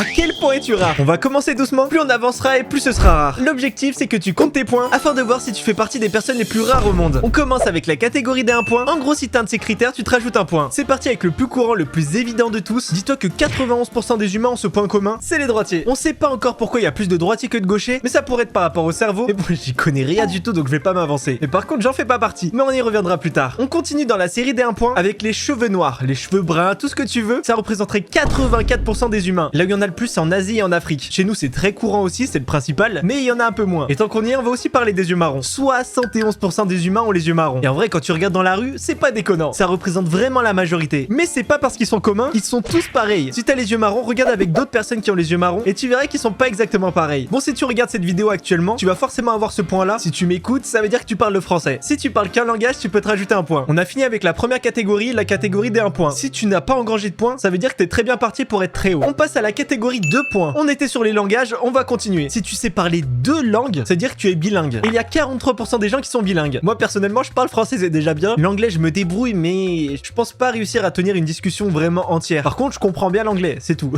À quel point es-tu rare? On va commencer doucement, plus on avancera et plus ce sera rare. L'objectif c'est que tu comptes tes points afin de voir si tu fais partie des personnes les plus rares au monde. On commence avec la catégorie des 1 point. En gros, si t'as un de ces critères, tu te rajoutes un point. C'est parti avec le plus courant, le plus évident de tous. Dis-toi que 91% des humains ont ce point commun, c'est les droitiers. On sait pas encore pourquoi il y a plus de droitiers que de gauchers, mais ça pourrait être par rapport au cerveau. Mais bon, j'y connais rien du tout donc je vais pas m'avancer. Mais par contre, j'en fais pas partie. Mais on y reviendra plus tard. On continue dans la série des 1 point avec les cheveux noirs, les cheveux bruns, tout ce que tu veux. Ça représenterait 84% des humains. Là où il y en a le plus, c'est en Asie et en Afrique. Chez nous, c'est très courant aussi, c'est le principal, mais il y en a un peu moins. Et tant qu'on y est, on va aussi parler des yeux marrons. 71% des humains ont les yeux marrons. Et en vrai, quand tu regardes dans la rue, c'est pas déconnant. Ça représente vraiment la majorité. Mais c'est pas parce qu'ils sont communs, ils sont tous pareils. Si t'as les yeux marrons, regarde avec d'autres personnes qui ont les yeux marrons et tu verras qu'ils sont pas exactement pareils. Bon, si tu regardes cette vidéo actuellement, tu vas forcément avoir ce point-là. Si tu m'écoutes, ça veut dire que tu parles le français. Si tu parles qu'un langage, tu peux te rajouter un point. On a fini avec la première catégorie, la catégorie des 1 point. Si tu n'as pas engrangé de points, ça veut dire que t'es très bien parti pour être très haut. On passe à la catégorie 2 points. On était sur les langages, on va continuer. Si tu sais parler 2 langues, ça veut dire que tu es bilingue. Et il y a 43% des gens qui sont bilingues. Moi personnellement, je parle français, c'est déjà bien. L'anglais, je me débrouille, mais je pense pas réussir à tenir une discussion vraiment entière. Par contre, je comprends bien l'anglais, c'est tout.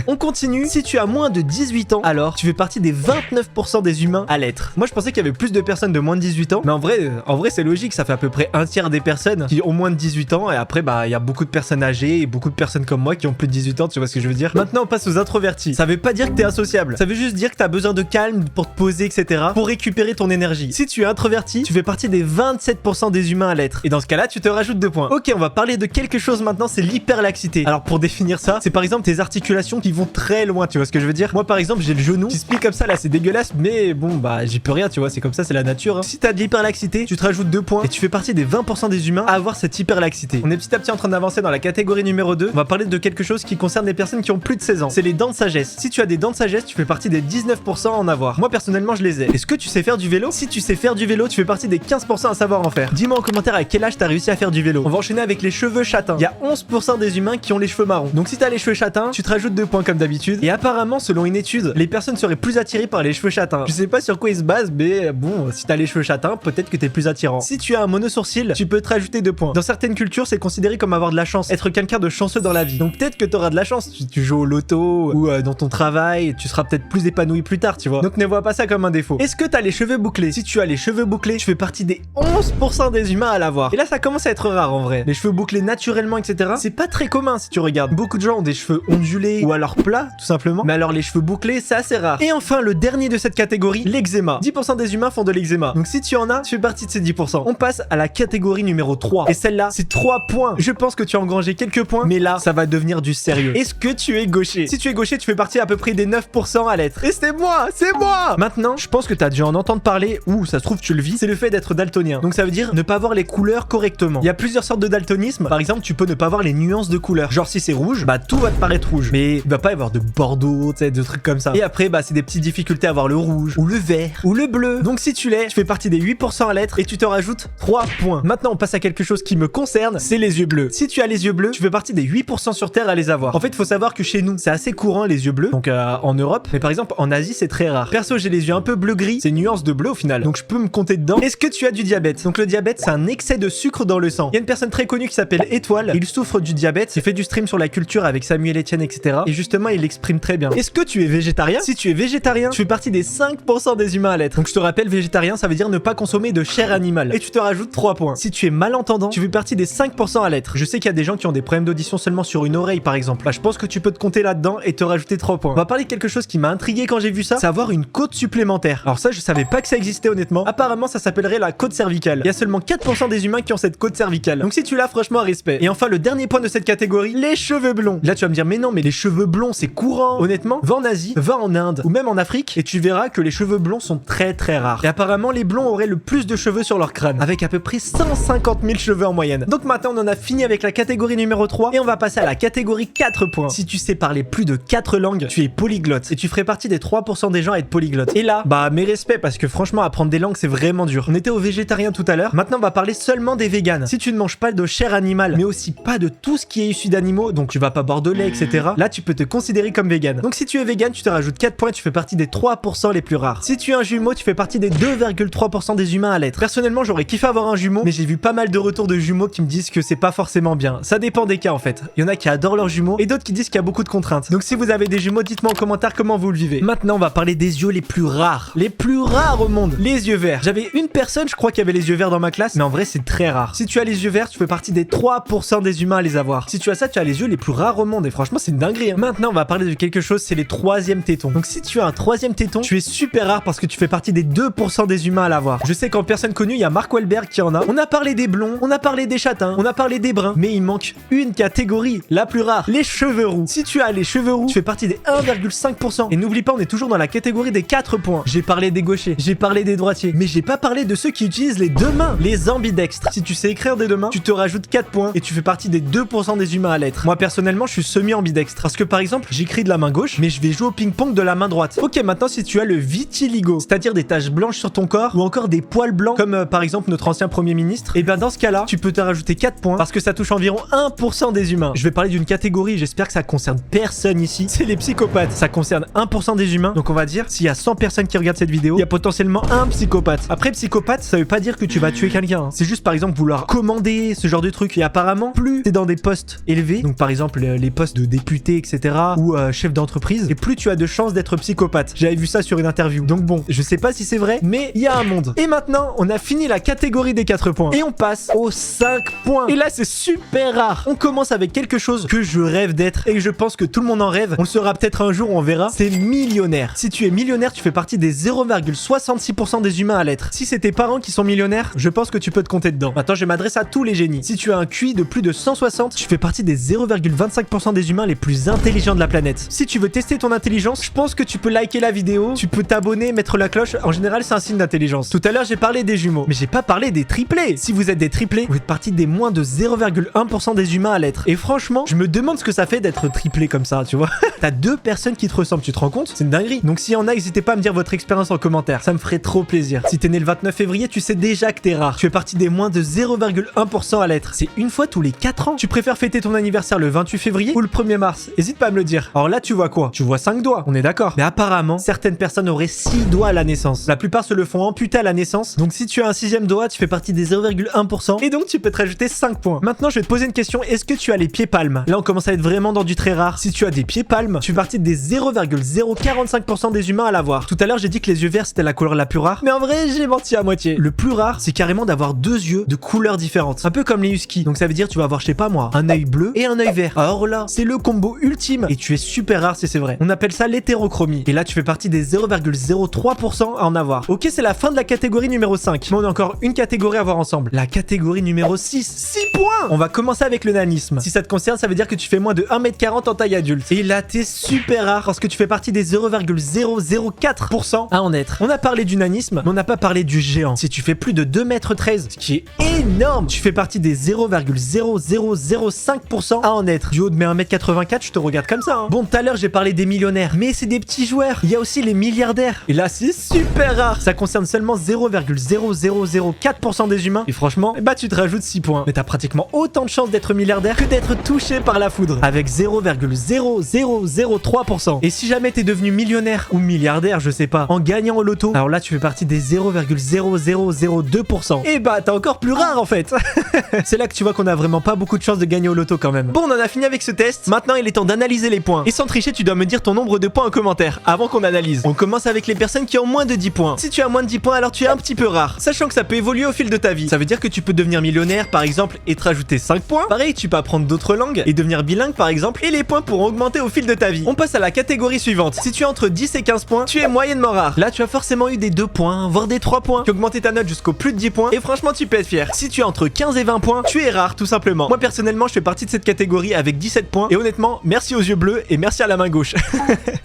On continue. Si tu as moins de 18 ans, alors tu fais partie des 29% des humains à l'être. Moi, je pensais qu'il y avait plus de personnes de moins de 18 ans, mais en vrai, c'est logique. Ça fait à peu près un tiers des personnes qui ont moins de 18 ans. Et après, bah, il y a beaucoup de personnes âgées et beaucoup de personnes comme moi qui ont plus de 18 ans. Tu vois ce que je veux dire? Maintenant, on passe aux introvertis. Ça veut pas dire que t'es insociable. Ça veut juste dire que t'as besoin de calme pour te poser, etc. pour récupérer ton énergie. Si tu es introverti, tu fais partie des 27% des humains à l'être. Et dans ce cas-là, tu te rajoutes 2 points. Ok, on va parler de quelque chose maintenant, c'est l'hyperlaxité. Alors pour définir ça, c'est par exemple tes articulations qui vont très loin, tu vois ce que je veux dire? Moi par exemple, j'ai le genou qui se plie comme ça là, c'est dégueulasse, mais bon bah j'y peux rien, tu vois, c'est comme ça, c'est la nature. Hein. Si t'as de l'hyperlaxité, tu te rajoutes 2 points et tu fais partie des 20% des humains à avoir cette hyperlaxité. On est petit à petit en train d'avancer dans la catégorie numéro 2. On va parler de quelque chose qui concerne les personnes qui ont plus de 16 ans. C'est les dents de sagesse. Si tu as des dents de sagesse, tu fais partie des 19% à en avoir. Moi personnellement, je les ai. Est-ce que tu sais faire du vélo? Si tu sais faire du vélo, tu fais partie des 15% à savoir en faire. Dis-moi en commentaire à quel âge t'as réussi à faire du vélo. On va enchaîner avec les cheveux châtains. Il y a 11% des humains qui ont les cheveux marrons. Donc si t'as les cheveux châtains, tu te rajoutes 2 points comme d'habitude. Et apparemment, selon une étude, les personnes seraient plus attirées par les cheveux châtains. Je sais pas sur quoi ils se basent, mais bon, si t'as les cheveux châtains, peut-être que t'es plus attirant. Si tu as un monosourcil, tu peux te rajouter 2 points. Dans certaines cultures, c'est considéré comme avoir de la chance, être quelqu'un de chanceux dans la vie. Donc peut-être que t'auras de la chance si tu joues au loto ou dans ton travail, tu seras peut-être plus épanoui plus tard, tu vois. Donc ne vois pas ça comme un défaut. Est-ce que t'as les cheveux bouclés? Si tu as les cheveux bouclés, tu fais partie des 11% des humains à l'avoir. Et là, ça commence à être rare en vrai. Les cheveux bouclés naturellement, etc. C'est pas très commun si tu regardes. Beaucoup de gens ont des cheveux ondulés ou alors plats, tout simplement. Mais alors les cheveux bouclés, c'est assez rare. Et enfin, le dernier de cette catégorie, l'eczéma. 10% des humains font de l'eczéma. Donc si tu en as, tu fais partie de ces 10%. On passe à la catégorie numéro 3. Et celle-là, c'est 3 points. Je pense que tu as engrangé quelques points, mais là, ça va devenir du sérieux. Est-ce que tu es gaucher? Si tu es gaucher, tu fais partie à peu près des 9% à l'être. Et c'est moi! C'est moi! Maintenant, je pense que tu as dû en entendre parler, ou ça se trouve tu le vis, c'est le fait d'être daltonien. Donc ça veut dire ne pas voir les couleurs correctement. Il y a plusieurs sortes de daltonisme. Par exemple, tu peux ne pas voir les nuances de couleurs. Genre si c'est rouge, bah tout va te paraître rouge. Mais il va pas y avoir de bordeaux, tu sais, de trucs comme ça. Et après, bah c'est des petites difficultés à voir le rouge, ou le vert, ou le bleu. Donc si tu l'es, tu fais partie des 8% à l'être et tu te rajoutes 3 points. Maintenant, on passe à quelque chose qui me concerne, c'est les yeux bleus. Si tu as les yeux bleus, tu fais partie des 8% sur Terre à les avoir. En fait, il faut savoir que chez nous, c'est assez courant les yeux bleus, donc en Europe. Mais par exemple, en Asie, c'est très rare. Perso, j'ai les yeux un peu bleu-gris, c'est nuances de bleu au final. Donc je peux me compter dedans. Est-ce que tu as du diabète? Donc le diabète, c'est un excès de sucre dans le sang. Il y a une personne très connue qui s'appelle Étoile. Il souffre du diabète. Il fait du stream sur la culture avec Samuel Etienne, etc. Et justement, il l'exprime très bien. Est-ce que tu es végétarien? Si tu es végétarien, tu fais partie des 5% des humains à l'être. Donc je te rappelle, végétarien, ça veut dire ne pas consommer de chair animale. Et tu te rajoutes 3 points. Si tu es malentendant, tu fais partie des 5% à l'être. Je sais qu'il y a des gens qui ont des problèmes d'audition seulement sur une oreille, par exemple. Bah, je pense que tu peux te compter là-dedans et te rajouter 3 points. On va parler de quelque chose qui m'a intrigué quand j'ai vu ça, c'est avoir une côte supplémentaire. Alors ça, je savais pas que ça existait honnêtement. Apparemment, ça s'appellerait la côte cervicale. Il y a seulement 4% des humains qui ont cette côte cervicale. Donc si tu l'as, franchement, respect. Et enfin, le dernier point de cette catégorie, les cheveux blonds. Là, tu vas me dire, mais non, mais les cheveux blonds, c'est courant. Honnêtement, va en Asie, va en Inde ou même en Afrique et tu verras que les cheveux blonds sont très très rares. Et apparemment, les blonds auraient le plus de cheveux sur leur crâne, avec à peu près 150 000 cheveux en moyenne. Donc maintenant, on en a fini avec la catégorie numéro 3 et on va passer à la catégorie 4 points. Si tu sais parler plus de 4 langues, tu es polyglotte et tu ferais partie des 3% des gens à être polyglotte. Et là, bah mes respects parce que franchement, apprendre des langues, c'est vraiment dur. On était aux végétariens tout à l'heure. Maintenant, on va parler seulement des véganes. Si tu ne manges pas de chair animale, mais aussi pas de tout ce qui est issu d'animaux, donc tu vas pas boire de lait, etc. Là, tu peux te considérer comme végane. Donc si tu es végane, tu te rajoutes 4 points, tu fais partie des 3% les plus rares. Si tu es un jumeau, tu fais partie des 2,3% des humains à l'être. Personnellement, j'aurais kiffé avoir un jumeau, mais j'ai vu pas mal de retours de jumeaux qui me disent que c'est pas forcément bien. Ça dépend des cas en fait. Il y en a qui adorent leurs jumeaux et d'autres qui disent qu'il y a beaucoup de contraintes. Donc si si vous avez des jumeaux, dites-moi en commentaire comment vous le vivez. Maintenant, on va parler des yeux les plus rares. Les plus rares au monde. Les yeux verts. J'avais une personne, je crois, qui avait les yeux verts dans ma classe, mais en vrai, c'est très rare. Si tu as les yeux verts, tu fais partie des 3% des humains à les avoir. Si tu as ça, tu as les yeux les plus rares au monde. Et franchement, c'est une dinguerie, hein. Maintenant, on va parler de quelque chose, c'est les troisièmes tétons. Donc, si tu as un troisième téton, tu es super rare parce que tu fais partie des 2% des humains à l'avoir. Je sais qu'en personne connue, il y a Mark Wahlberg qui en a. On a parlé des blonds, on a parlé des châtains, on a parlé des bruns, mais il manque une catégorie, la plus rare, les cheveux roux. Si tu as les cheveux roux, tu fais partie des 1,5%. Et n'oublie pas, on est toujours dans la catégorie des 4 points. J'ai parlé des gauchers, j'ai parlé des droitiers, mais j'ai pas parlé de ceux qui utilisent les deux mains, les ambidextres. Si tu sais écrire des deux mains, tu te rajoutes 4 points et tu fais partie des 2% des humains à l'être. Moi personnellement, je suis semi-ambidextre parce que par exemple, j'écris de la main gauche, mais je vais jouer au ping-pong de la main droite. Ok, maintenant si tu as le vitiligo, c'est-à-dire des taches blanches sur ton corps ou encore des poils blancs comme par exemple notre ancien premier ministre, et bien dans ce cas-là, tu peux te rajouter 4 points parce que ça touche environ 1% des humains. Je vais parler d'une catégorie, j'espère que ça concerne personne ici, c'est les psychopathes. Ça concerne 1% des humains, donc on va dire s'il y a 100 personnes qui regardent cette vidéo, il y a potentiellement un psychopathe. Après, psychopathe, ça veut pas dire que tu vas tuer quelqu'un, hein. C'est juste par exemple vouloir commander ce genre de truc. Et apparemment, plus t'es dans des postes élevés, donc par exemple les postes de député, etc., ou chef d'entreprise, et plus tu as de chances d'être psychopathe. J'avais vu ça sur une interview. Donc bon, je sais pas si c'est vrai, mais il y a un monde. Et maintenant, on a fini la catégorie des 4 points. Et on passe aux 5 points. Et là, c'est super rare. On commence avec quelque chose que je rêve d'être et que je pense que tout le monde en rêve. On le sera peut-être un jour, on verra. C'est millionnaire. Si tu es millionnaire, tu fais partie des 0,66% des humains à l'être. Si c'est tes parents qui sont millionnaires, je pense que tu peux te compter dedans. Maintenant, je m'adresse à tous les génies. Si tu as un QI de plus de 160, tu fais partie des 0,25% des humains les plus intelligents de la planète. Si tu veux tester ton intelligence, je pense que tu peux liker la vidéo, tu peux t'abonner, mettre la cloche. En général, c'est un signe d'intelligence. Tout à l'heure, j'ai parlé des jumeaux, mais j'ai pas parlé des triplés. Si vous êtes des triplés, vous êtes partie des moins de 0,1% des humains à l'être. Et franchement, je me demande ce que ça fait d'être triplé comme ça, tu vois. T'as 2 personnes qui te ressemblent, tu te rends compte? C'est une dinguerie. Donc s'il y en a, n'hésitez pas à me dire votre expérience en commentaire. Ça me ferait trop plaisir. Si t'es né le 29 février, tu sais déjà que t'es rare. Tu fais partie des moins de 0,1% à l'être. C'est une fois tous les 4 ans. Tu préfères fêter ton anniversaire le 28 février ou le 1er mars? Hésite pas à me le dire. Alors là, tu vois quoi? Tu vois 5 doigts, on est d'accord. Mais apparemment, certaines personnes auraient 6 doigts à la naissance. La plupart se le font amputer à la naissance. Donc si tu as un 6e doigt, tu fais partie des 0,1%. Et donc tu peux te rajouter 5 points. Maintenant, je vais te poser une question. Est-ce que tu as les pieds palmes? Là, on commence à être vraiment dans du très rare. Si tu as des pieds palmes, tu fais partie des 0,045% des humains à l'avoir. Tout à l'heure, j'ai dit que les yeux verts, c'était la couleur la plus rare. Mais en vrai, j'ai menti à moitié. Le plus rare, c'est carrément d'avoir 2 yeux de couleurs différentes. Un peu comme les huskies. Donc ça veut dire tu vas avoir, je sais pas moi, un œil bleu et un œil vert. Alors là, c'est le combo ultime. Et tu es super rare si c'est vrai. On appelle ça l'hétérochromie. Et là, tu fais partie des 0,03% à en avoir. Ok, c'est la fin de la catégorie numéro 5. Mais on a encore une catégorie à voir ensemble. La catégorie numéro 6. 6 points! On va commencer avec le nanisme. Si ça te concerne, ça veut dire que tu fais moins de 1m40 en taille adulte. Et là, t'es super rare parce que tu fais partie des 0,004% à en être. On a parlé du nanisme, mais on n'a pas parlé du géant. Si tu fais plus de 2m13, ce qui est énorme, tu fais partie des 0,0005% à en être. Du haut de mes 1m84, je te regarde comme ça, hein. Bon, tout à l'heure, j'ai parlé des millionnaires, mais c'est des petits joueurs. Il y a aussi les milliardaires. Et là, c'est super rare. Ça concerne seulement 0,0004% des humains. Et franchement, bah tu te rajoutes 6 points. Mais t'as pratiquement autant de chances d'être milliardaire que d'être touché par la foudre. Avec 0,0003%. Et si jamais t'es devenu millionnaire ou milliardaire, je sais pas, en gagnant au loto, alors là, tu fais partie des 0,0002%. Et bah, t'es encore plus rare en fait. C'est là que tu vois qu'on a vraiment pas beaucoup de chances de gagner au loto quand même. Bon, on en a fini avec ce test. Maintenant, il est temps d'analyser les points. Et sans tricher, tu dois me dire ton nombre de points en commentaire avant qu'on analyse. On commence avec les personnes qui ont moins de 10 points. Si tu as moins de 10 points, alors tu es un petit peu rare. Sachant que ça peut évoluer au fil de ta vie. Ça veut dire que tu peux devenir millionnaire par exemple et te rajouter 5 points. Pareil, tu peux apprendre d'autres langues et devenir bilingue par exemple. Et les points pourront augmenter au fil de ta vie. On passe à la catégorie suivante. Si tu es entre 10 et 15 points, tu es moyennement rare. Là, tu as forcément eu des 2 points, voire des 3 points, qui ont augmenté ta note jusqu'au plus de 10 points. Et franchement, tu peux être fier. Si tu es entre 15 et 20 points, tu es rare tout simplement. Moi personnellement, je fais partie de cette catégorie avec 17 points. Et honnêtement, merci aux yeux bleus et merci à la main gauche.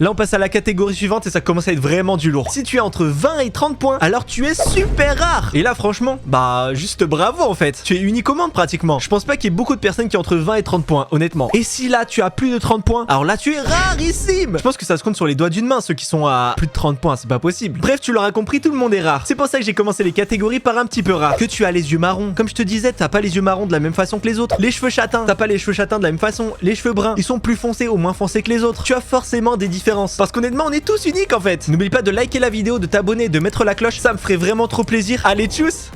Là, on passe à la catégorie suivante et ça commence à être vraiment du lourd. Si tu es entre 20 et 30 points, alors tu es super rare. Et là, franchement, bah, juste bravo en fait. Tu es unique au monde pratiquement. Je pense pas qu'il y ait beaucoup de personnes qui ont entre 20 et 30 points, honnêtement. Et si là, tu as plus de 30 points, alors là, tu es rarissime. Je pense que ça se compte sur les doigts d'une main, ceux qui sont à plus de 30 points, c'est pas possible. Bref, tu l'auras compris, tout le monde est rare. C'est pour ça que j'ai commencé les catégories par un petit peu rare. Que tu as les yeux marrons. Comme je te disais, t'as pas les yeux marrons de la même façon que les autres. Les cheveux châtains, t'as pas les cheveux châtains de la même façon. Les cheveux bruns, ils sont plus foncés ou moins foncés que les autres. Tu as forcément des différences. Parce qu'honnêtement, on est tous uniques en fait. N'oublie pas de liker la vidéo, de t'abonner, de mettre la cloche. Ça me ferait vraiment trop plaisir. Allez, tchuss!